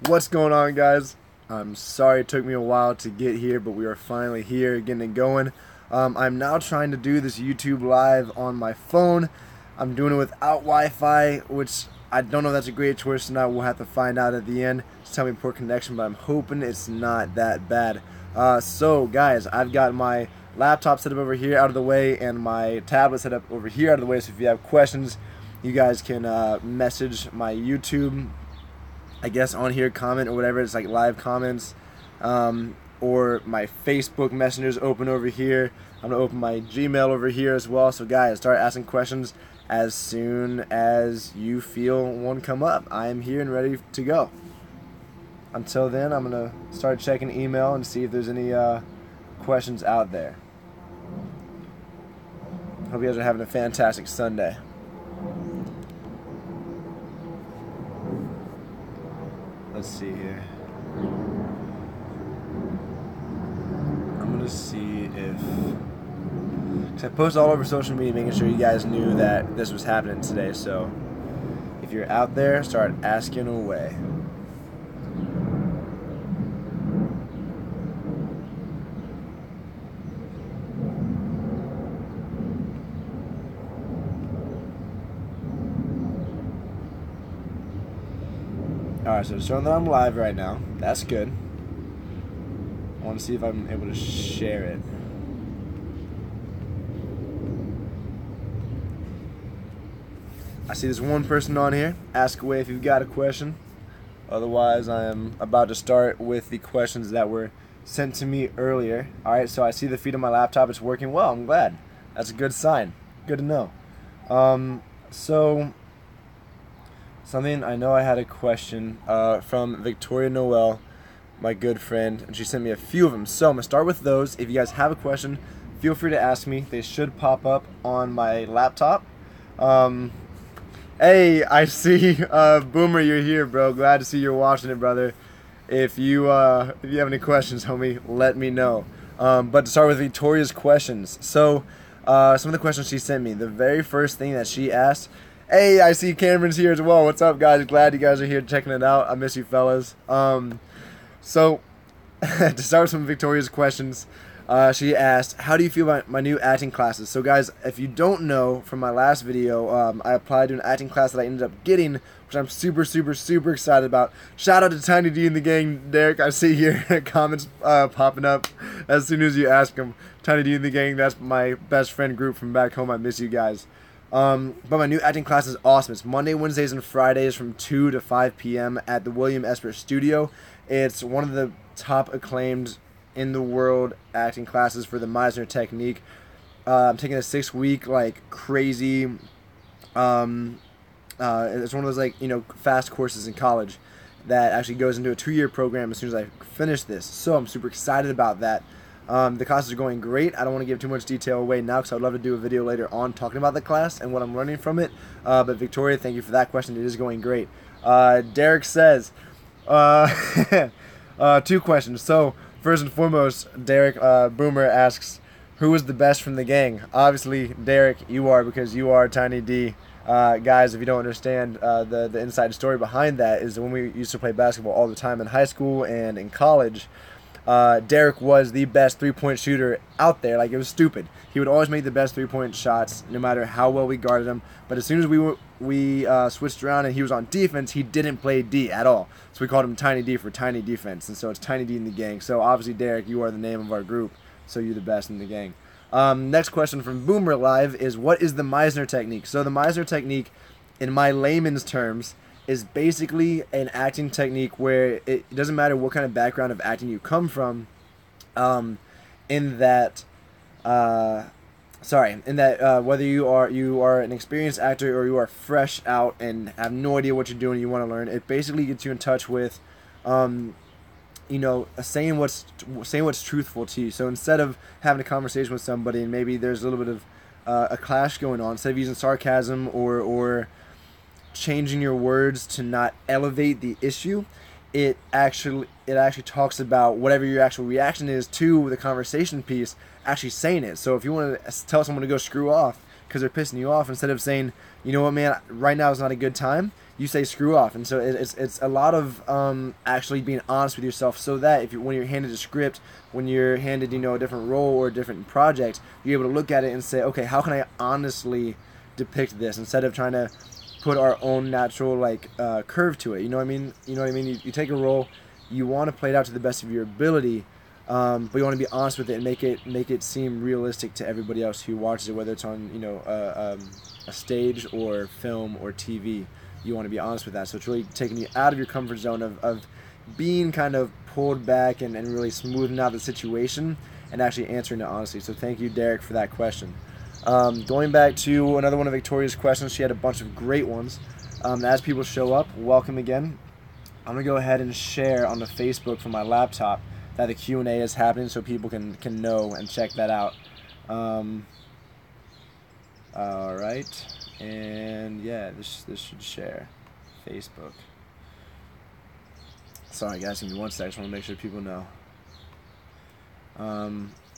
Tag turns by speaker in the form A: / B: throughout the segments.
A: What's going on, guys? I'm sorry it took me a while to get here, but we are finally here, getting it going. I'm now trying to do this YouTube live on my phone. I'm doing it without Wi-Fi, which I don't know if that's a great choice or not. We'll have to find out at the end. Just tell me poor connection, but I'm hoping it's not that bad. So, guys, I've got my laptop set up over here out of the way and my tablet set up over here out of the way. So if you have questions, you guys can message my YouTube, I guess, on here, comment or whatever. It's like live comments, or my Facebook Messenger's open over here. I'm gonna open my Gmail over here as well. So guys, start asking questions as soon as you feel one come up. I am here and ready to go. Until then, I'm gonna start checking email and see if there's any questions out there. Hope you guys are having a fantastic Sunday. Let's see here. I'm gonna see if, cause I post all over social media making sure you guys knew that this was happening today. So if you're out there, start asking away. Alright, so it's showing that I'm live right now. That's good. I want to see if I'm able to share it. I see there's one person on here. Ask away if you've got a question. Otherwise, I am about to start with the questions that were sent to me earlier. Alright, so I see the feed on my laptop. It's working well. I'm glad. That's a good sign. Good to know. Something, I know I had a question from Victoria Noel, my good friend, and she sent me a few of them. So I'm going to start with those. If you guys have a question, feel free to ask me. They should pop up on my laptop. Hey, I see Boomer, you're here, bro. Glad to see you're watching it, brother. If you have any questions, homie, let me know. But to start with Victoria's questions. So some of the questions she sent me, the very first thing that she asked, hey, I see Cameron's here as well. What's up, guys? Glad you guys are here checking it out. I miss you, fellas. So, to start with some of Victoria's questions, she asked, how do you feel about my new acting classes? So, guys, if you don't know from my last video, I applied to an acting class that I ended up getting, which I'm super excited about. Shout out to Tiny D and the gang, Derek. I see here comments popping up as soon as you ask them. Tiny D and the gang, that's my best friend group from back home. I miss you guys. But my new acting class is awesome. It's Monday, Wednesdays, and Fridays from 2 to 5 p.m. at the William Esper studio. It's one of the top acclaimed in the world acting classes for the Meisner technique. I'm taking a 6-week, like, crazy, it's one of those, like, fast courses in college that actually goes into a 2-year program as soon as I finish this. So I'm super excited about that. The classes are going great. I don't want to give too much detail away now because I would love to do a video later on talking about the class and what I'm learning from it. But Victoria, thank you for that question. It is going great. Derek says, 2 questions. So first and foremost, Derek Boomer asks, who is the best from the gang? Obviously, Derek, you are, because you are Tiny D. Guys, if you don't understand the inside story behind that, is when we used to play basketball all the time in high school and in college, Derek was the best 3-point shooter out there. Like, it was stupid. He would always make the best 3-point shots, no matter how well we guarded him. But as soon as we switched around and he was on defense, he didn't play D at all. So we called him Tiny D for Tiny Defense. And so it's Tiny D in the gang. So obviously, Derek, you are the name of our group. So you're the best in the gang. Next question from Boomer Live is, what is the Meisner technique? So the Meisner technique, in my layman's terms, is basically an acting technique where it doesn't matter what kind of background of acting you come from, in that whether you are an experienced actor or you are fresh out and have no idea what you're doing, you want to learn, it basically gets you in touch with saying what's truthful to you. So instead of having a conversation with somebody and maybe there's a little bit of a clash going on, instead of using sarcasm or changing your words to not elevate the issue, it actually talks about whatever your actual reaction is to the conversation piece, actually saying it. So if you want to tell someone to go screw off, because they're pissing you off, instead of saying, you know what, man, right now is not a good time, you say screw off. And so it's a lot of actually being honest with yourself, so that if when you're handed a script, when you're handed, you know, a different role or a different project, you're able to look at it and say, okay, how can I honestly depict this, instead of trying to put our own natural like curve to it. You know what I mean? You know what I mean? You take a role, you want to play it out to the best of your ability, but you want to be honest with it and make it seem realistic to everybody else who watches it, whether it's on, you know, a stage or film or TV. You want to be honest with that. So it's really taking you out of your comfort zone of being kind of pulled back and really smoothing out the situation and actually answering it honestly. So thank you, Derek, for that question. Going back to another one of Victoria's questions, she had a bunch of great ones. As people show up, welcome again. I'm going to go ahead and share on the Facebook from my laptop that the Q&A is happening, so people can know and check that out. Alright, and yeah, this should share. Facebook. Sorry guys, give me one sec, I just want to make sure people know.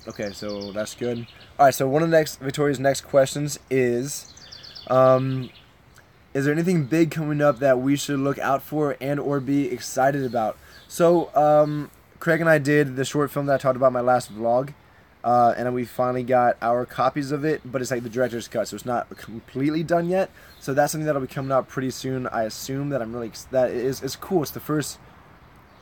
A: Okay, so that's good. Alright, so one of Victoria's next questions is there anything big coming up that we should look out for and or be excited about? So, Craig and I did the short film that I talked about in my last vlog, and we finally got our copies of it, but it's like the director's cut, so it's not completely done yet. So that's something that'll be coming out pretty soon. I assume that it's cool. It's the first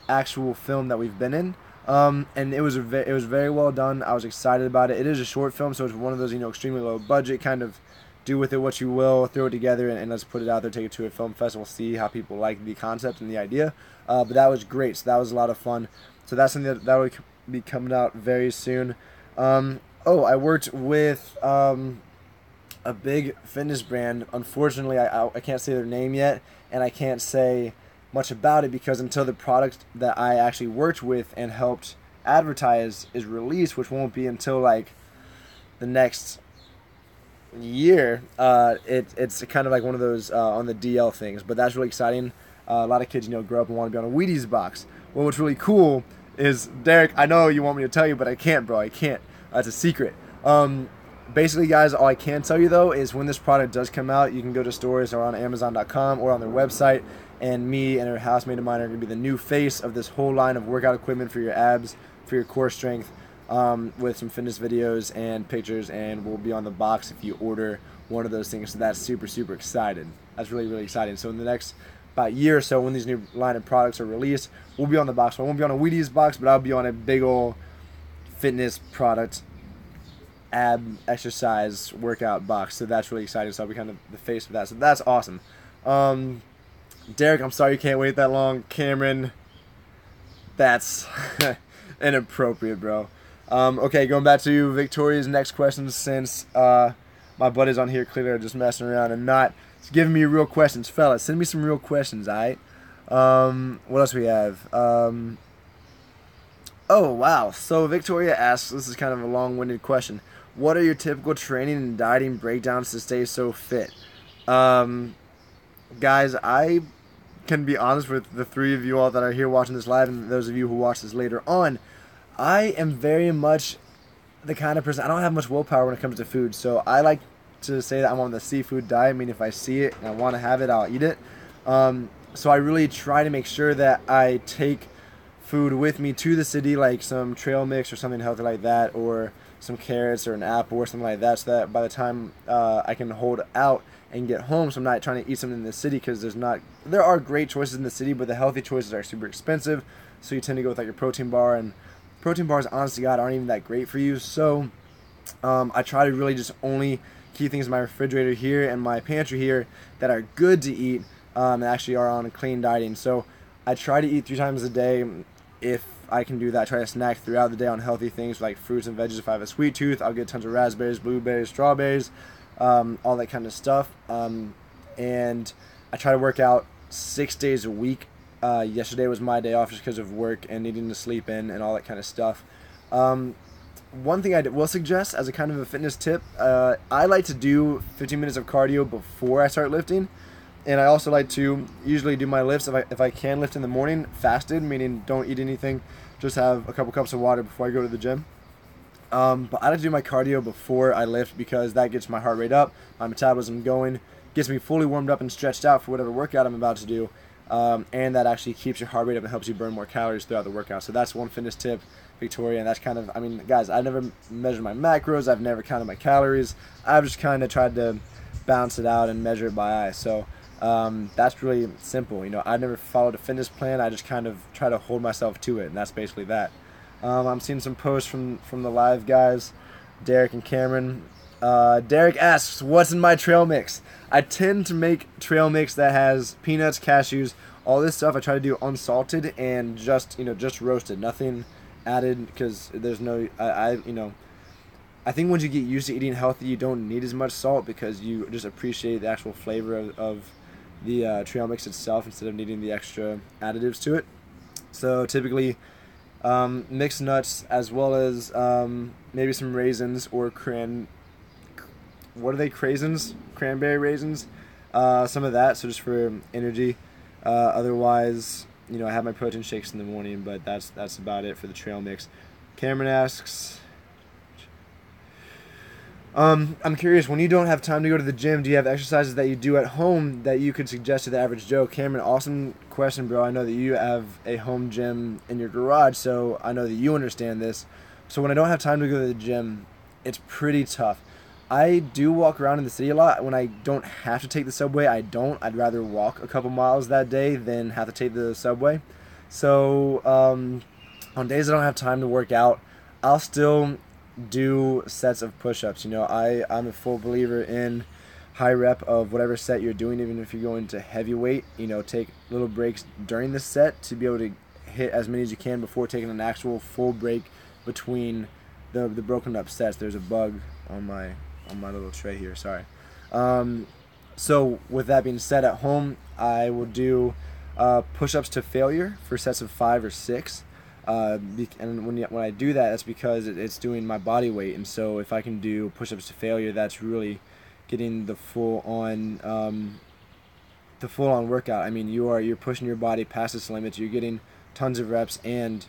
A: actual film that we've been in, and it was very well done. I was excited about it. It is a short film, so it's one of those, you know, extremely low budget, kind of do with it what you will, throw it together and let's put it out there, take it to a film festival, see how people like the concept and the idea. But that was great, so that was a lot of fun. So that's something that will be coming out very soon. I worked with a big fitness brand. Unfortunately, I can't say their name yet, and I can't say much about it because until the product that I actually worked with and helped advertise is released, which won't be until like the next year, it's kind of like one of those on the DL things, but that's really exciting. A lot of kids, you know, grow up and want to be on a Wheaties box. Well, what's really cool is, Derek, I know you want me to tell you, but I can't, bro. I can't. It's a secret. Basically, guys, all I can tell you, though, is when this product does come out, you can go to stores or on Amazon.com or on their website, and me and a housemate of mine are going to be the new face of this whole line of workout equipment for your abs, for your core strength, with some fitness videos and pictures, and we'll be on the box if you order one of those things. So that's super, super excited. That's really, really exciting. So in the next about year or so, when these new line of products are released, we'll be on the box. So I won't be on a Wheaties box, but I'll be on a big old fitness product, ab exercise workout box. So that's really exciting. So I'll be kind of the face of that. So that's awesome. Derek, I'm sorry you can't wait that long. Cameron, that's inappropriate, bro. Okay, going back to Victoria's next question, since my buddies on here clearly are just messing around and not giving me real questions. Fellas, send me some real questions, alright? What else we have? Oh, wow. So Victoria asks, this is kind of a long-winded question, what are your typical training and dieting breakdowns to stay so fit? Guys, I can be honest with the three of you all that are here watching this live and those of you who watch this later on. I am very much the kind of person, I don't have much willpower when it comes to food, so I like to say that I'm on the seafood diet. I mean, if I see it and I want to have it, I'll eat it. So I really try to make sure that I take food with me to the city, like some trail mix or something healthy like that, or some carrots or an apple or something like that, so that by the time I can hold out and get home, so I'm not trying to eat something in the city, because there are great choices in the city, but the healthy choices are super expensive, so you tend to go with like your protein bar, and protein bars, honest to God, aren't even that great for you. So I try to really just only keep things in my refrigerator here and my pantry here that are good to eat, and actually are on a clean dieting. So I try to eat 3 times a day if I can do that. I try to snack throughout the day on healthy things like fruits and veggies. If I have a sweet tooth, I'll get tons of raspberries, blueberries, strawberries, all that kind of stuff. And I try to work out 6 days a week. Yesterday was my day off just because of work and needing to sleep in and all that kind of stuff. One thing I will suggest as a kind of a fitness tip, I like to do 15 minutes of cardio before I start lifting. And I also like to usually do my lifts, if I can lift in the morning, fasted, meaning don't eat anything, just have a couple cups of water before I go to the gym. But I like to do my cardio before I lift because that gets my heart rate up, my metabolism going, gets me fully warmed up and stretched out for whatever workout I'm about to do, and that actually keeps your heart rate up and helps you burn more calories throughout the workout. So that's one fitness tip, Victoria, and that's kind of, I mean, guys, I've never measured my macros, I've never counted my calories, I've just kind of tried to balance it out and measure it by eye. So that's really simple. You know, I never followed a fitness plan, I just kind of try to hold myself to it, and that's basically that. I'm seeing some posts from the live guys, Derek and Cameron. Derek asks, what's in my trail mix? I tend to make trail mix that has peanuts, cashews, all this stuff. I try to do unsalted and just roasted, nothing added, because there's no, I think once you get used to eating healthy, you don't need as much salt because you just appreciate the actual flavor of the trail mix itself instead of needing the extra additives to it. So typically, mixed nuts as well as maybe some raisins or cranberry raisins, some of that, so just for energy. Otherwise, I have my protein shakes in the morning, but that's about it for the trail mix. Cameron asks, I'm curious, when you don't have time to go to the gym, do you have exercises that you do at home that you could suggest to the average Joe? Cameron, awesome question, bro. I know that you have a home gym in your garage, so I know that you understand this. So when I don't have time to go to the gym, it's pretty tough. I do walk around in the city a lot. When I don't have to take the subway, I don't. I'd rather walk a couple miles that day than have to take the subway. So on days I don't have time to work out, I'll still do sets of push-ups. I'm a full believer in high rep of whatever set you're doing, even if you're going to heavyweight. Take little breaks during the set to be able to hit as many as you can before taking an actual full break between the broken up sets. There's a bug on my little tray here, sorry. So with that being said, at home I will do push-ups to failure for sets of 5 or 6. And when I do that, that's because it's doing my body weight, and so if I can do push-ups to failure, that's really getting the full-on workout. I mean, you're pushing your body past its limits. You're getting tons of reps, and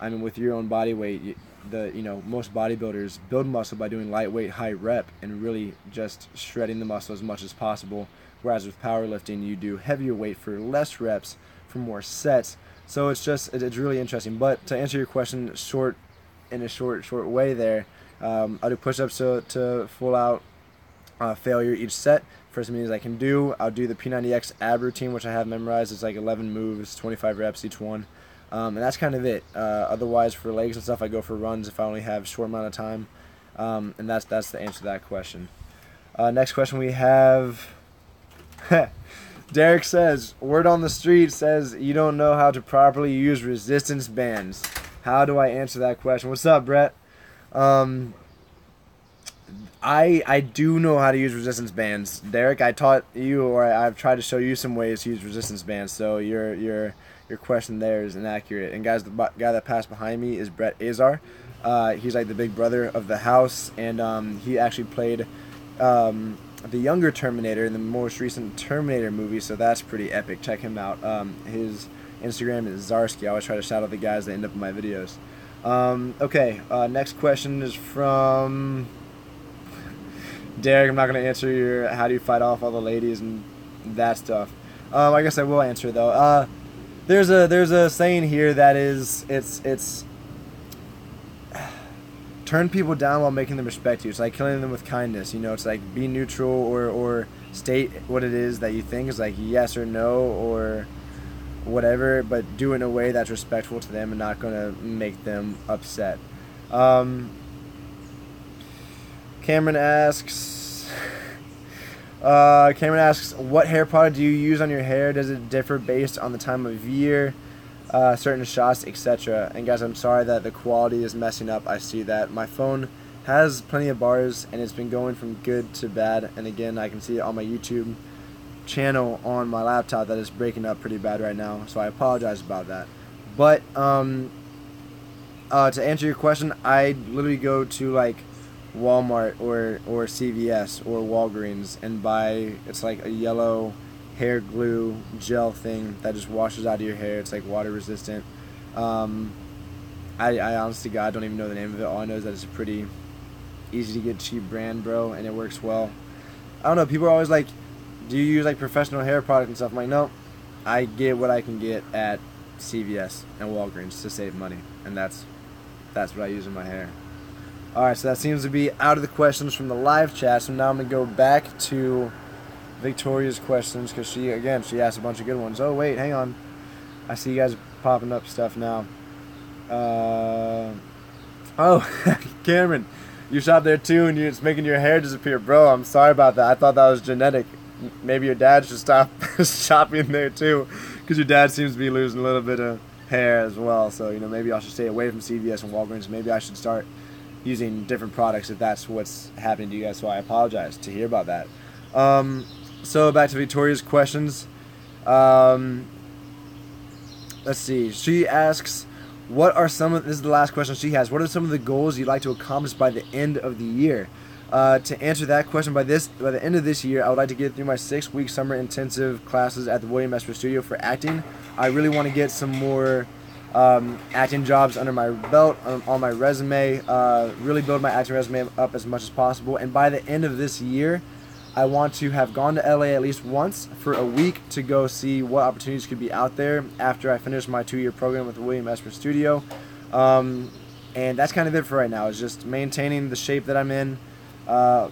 A: I mean, with your own body weight, most bodybuilders build muscle by doing lightweight, high rep, and really just shredding the muscle as much as possible. Whereas with powerlifting, you do heavier weight for less reps for more sets. So it's really interesting. But to answer your question in a short way there, I'll do push-ups to full out failure each set for as many as I can do. I'll do the P90X ab routine, which I have memorized. It's like 11 moves, 25 reps each one. And that's kind of it. Otherwise, for legs and stuff, I go for runs if I only have a short amount of time. And that's the answer to that question. Next question we have... Derek says, word on the street says you don't know how to properly use resistance bands. How do I answer that question? What's up, Brett? I do know how to use resistance bands. Derek, I taught you, or I've tried to show you some ways to use resistance bands, so your question there is inaccurate. And guys, the guy that passed behind me is Brett Azar. He's like the big brother of the house, and he actually played the younger Terminator in the most recent Terminator movie, so that's pretty epic. Check him out. His Instagram is Zarsky. I always try to shout out the guys that end up in my videos. Okay, next question is from Derek. I'm not going to answer your how do you fight off all the ladies and that stuff. I guess I will answer though. There's a saying here that is it's turn people down while making them respect you. It's like killing them with kindness. It's like be neutral or state what it is that you think is like yes or no or whatever, but do it in a way that's respectful to them and not going to make them upset. Cameron asks, what hair product do you use on your hair? Does it differ based on the time of year? Certain shots, etc. And guys, I'm sorry that the quality is messing up. I see that my phone has plenty of bars and it's been going from good to bad, and again I can see it on my YouTube channel on my laptop that is breaking up pretty bad right now, so I apologize about that. But to answer your question, I literally go to like Walmart or CVS or Walgreens and buy, it's like a yellow hair glue gel thing that just washes out of your hair. It's like water resistant. I honestly, God, don't even know the name of it. All I know is that it's a pretty easy to get cheap brand, bro, and it works well. I don't know, people are always like, do you use like professional hair product and stuff? I'm like, no, I get what I can get at CVS and Walgreens to save money, and that's what I use in my hair. Alright, so that seems to be out of the questions from the live chat, so now I'm going to go back to Victoria's questions, because she asked a bunch of good ones. Oh, wait, hang on. I see you guys popping up stuff now. Oh, Cameron, you shot there too, and it's making your hair disappear. Bro, I'm sorry about that. I thought that was genetic. Maybe your dad should stop shopping there too, because your dad seems to be losing a little bit of hair as well. So, you know, maybe I should stay away from CVS and Walgreens. Maybe I should start using different products if that's what's happening to you guys. So I apologize to hear about that. So back to Victoria's questions. Let's see. She asks, what are some of, this is the last question she has, what are some of the goals you'd like to accomplish by the end of the year? To answer that question, by the end of this year, I would like to get through my 6-week summer intensive classes at the William Esper Studio for acting. I really want to get some more acting jobs under my belt, on my resume, really build my acting resume up as much as possible. And by the end of this year, I want to have gone to LA at least once for a week to go see what opportunities could be out there after I finish my 2-year program with the William Esper Studio. And that's kind of it for right now. It's just maintaining the shape that I'm in,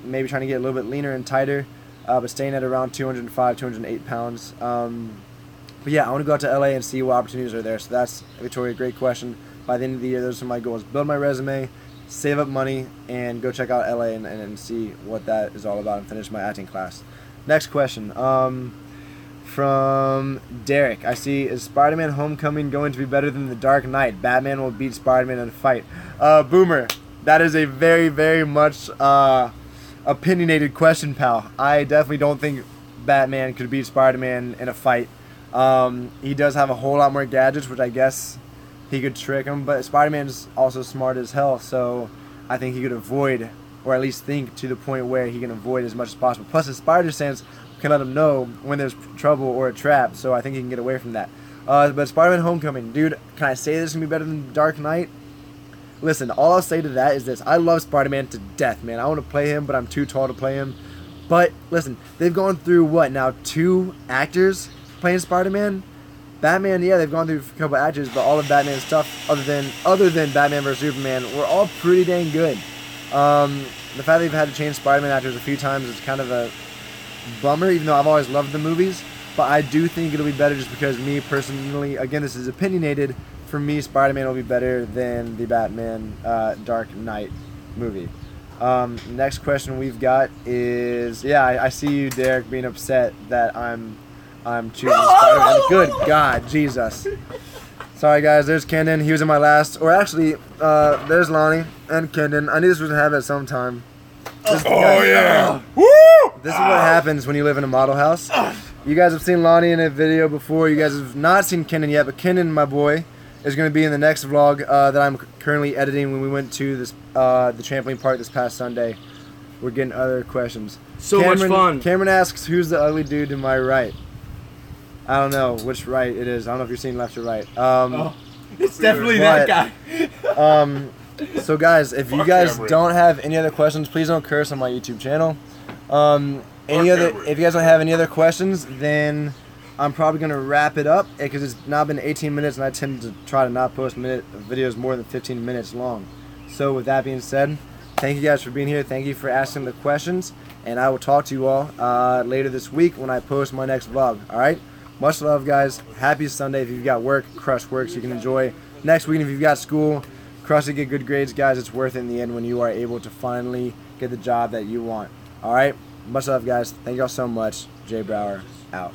A: maybe trying to get a little bit leaner and tighter, but staying at around 205, 208 pounds. But yeah, I want to go out to LA and see what opportunities are there. So that's, Victoria, great question. By the end of the year, those are my goals. Build my resume, save up money, and go check out LA and see what that is all about and finish my acting class. Next question. From Derek. I see, is Spider-Man Homecoming going to be better than The Dark Knight? Batman will beat Spider-Man in a fight. Boomer, that is a very, very much opinionated question, pal. I definitely don't think Batman could beat Spider-Man in a fight. He does have a whole lot more gadgets, which I guess he could trick him, but Spider-Man's also smart as hell, so I think he could avoid, or at least think to the point where he can avoid as much as possible. Plus, his spider sense can let him know when there's trouble or a trap, so I think he can get away from that. But Spider-Man Homecoming, dude, can I say this is going to be better than Dark Knight? Listen, all I'll say to that is this. I love Spider-Man to death, man. I want to play him, but I'm too tall to play him. But, listen, they've gone through, what, now 2 actors playing Spider-Man? Batman, yeah, they've gone through a couple actors, but all of Batman's stuff, other than Batman vs. Superman, were all pretty dang good. The fact they've had to change Spider-Man actors a few times is kind of a bummer, even though I've always loved the movies. But I do think it'll be better just because me personally, again, this is opinionated, for me, Spider-Man will be better than the Batman Dark Knight movie. Next question we've got is, yeah, I see you, Derek, being upset that I'm choosing Spider-Man. Good God, Jesus. Sorry, guys. There's Kenan. He was in my last, or actually, there's Lonnie and Kenan. I knew this was going to happen at some time. Yeah. Woo! This is what happens when you live in a model house. You guys have seen Lonnie in a video before. You guys have not seen Kenan yet, but Kenan, my boy, is going to be in the next vlog that I'm currently editing when we went to this the trampoline park this past Sunday. We're getting other questions.
B: Much fun.
A: Cameron asks, who's the ugly dude to my right? I don't know which right it is. I don't know if you're seeing left or right.
B: It's definitely that guy.
A: So guys, if you guys don't have any other questions, please don't curse on my YouTube channel. If you guys don't have any other questions, then I'm probably gonna wrap it up because it's now been 18 minutes, and I tend to try to not post videos more than 15 minutes long. So with that being said, thank you guys for being here. Thank you for asking the questions, and I will talk to you all later this week when I post my next vlog. All right. Much love, guys. Happy Sunday. If you've got work, crush work so you can enjoy next week. If you've got school, crush it, get good grades, guys. It's worth it in the end when you are able to finally get the job that you want. All right? Much love, guys. Thank y'all so much. Jay Brower, out.